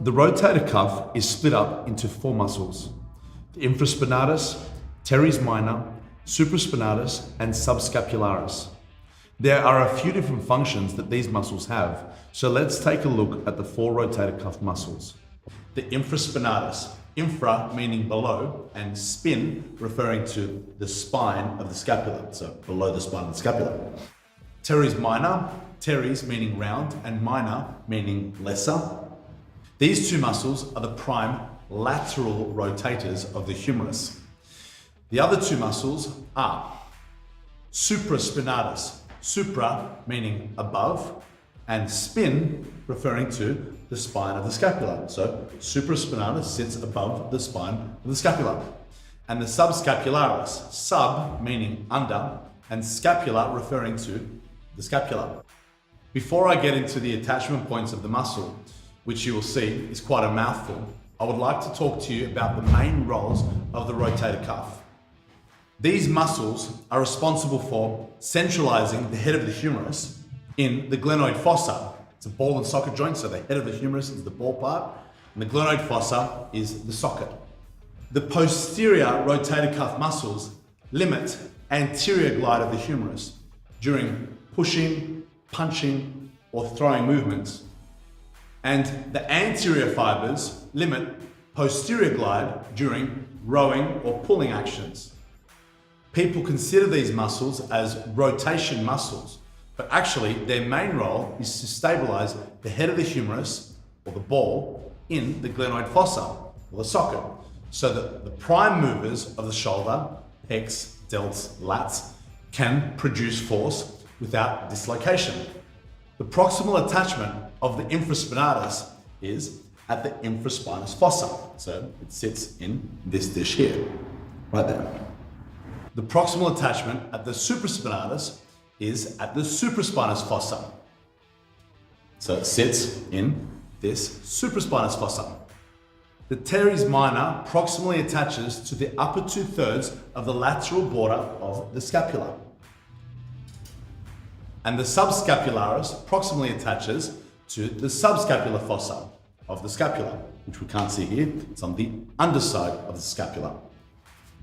The rotator cuff is split up into four muscles: the infraspinatus, teres minor, supraspinatus, and subscapularis. There are a few different functions that these muscles have, so let's take a look at the four rotator cuff muscles. The infraspinatus, infra meaning below, and spin referring to the spine of the scapula, so below the spine of the scapula. Teres minor, teres meaning round, and minor meaning lesser. These two muscles are the prime lateral rotators of the humerus. The other two muscles are supraspinatus, supra meaning above, and spin referring to the spine of the scapula. So supraspinatus sits above the spine of the scapula. And the subscapularis, sub meaning under, and scapula referring to the scapula. Before I get into the attachment points of the muscle, which you will see is quite a mouthful, I would like to talk to you about the main roles of the rotator cuff. These muscles are responsible for centralizing the head of the humerus in the glenoid fossa. It's a ball and socket joint, so the head of the humerus is the ball part, and the glenoid fossa is the socket. The posterior rotator cuff muscles limit anterior glide of the humerus during pushing, punching, or throwing movements. And the anterior fibers limit posterior glide during rowing or pulling actions. People consider these muscles as rotation muscles, but actually their main role is to stabilize the head of the humerus, or the ball, in the glenoid fossa, or the socket, so that the prime movers of the shoulder, pecs, delts, lats, can produce force without dislocation. The proximal attachment of the infraspinatus is at the infraspinous fossa. So it sits in this dish here, right there. The proximal attachment at the supraspinatus is at the supraspinous fossa. So it sits in this supraspinous fossa. The teres minor proximally attaches to the upper 2/3 of the lateral border of the scapula. And the subscapularis proximally attaches to the subscapular fossa of the scapula, which we can't see here. It's on the underside of the scapula.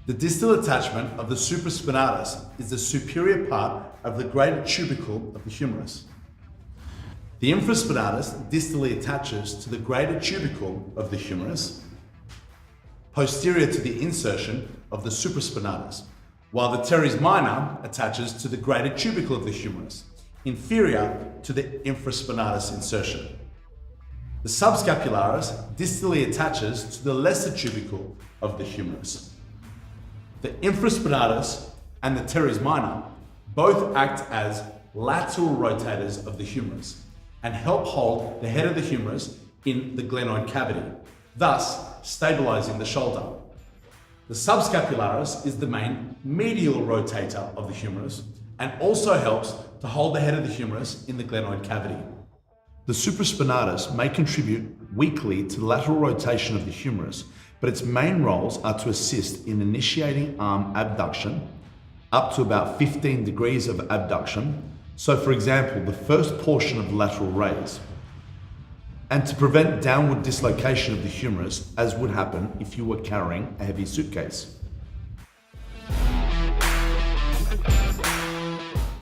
The distal attachment of the supraspinatus is the superior part of the greater tubercle of the humerus. The infraspinatus distally attaches to the greater tubercle of the humerus, posterior to the insertion of the supraspinatus, while the teres minor attaches to the greater tubercle of the humerus, inferior to the infraspinatus insertion. The subscapularis distally attaches to the lesser tubercle of the humerus. The infraspinatus and the teres minor both act as lateral rotators of the humerus and help hold the head of the humerus in the glenoid cavity, thus stabilizing the shoulder. The subscapularis is the main medial rotator of the humerus and also helps to hold the head of the humerus in the glenoid cavity. The supraspinatus may contribute weakly to lateral rotation of the humerus, but its main roles are to assist in initiating arm abduction up to about 15 degrees of abduction. So for example, the first portion of the lateral raise, and to prevent downward dislocation of the humerus, as would happen if you were carrying a heavy suitcase.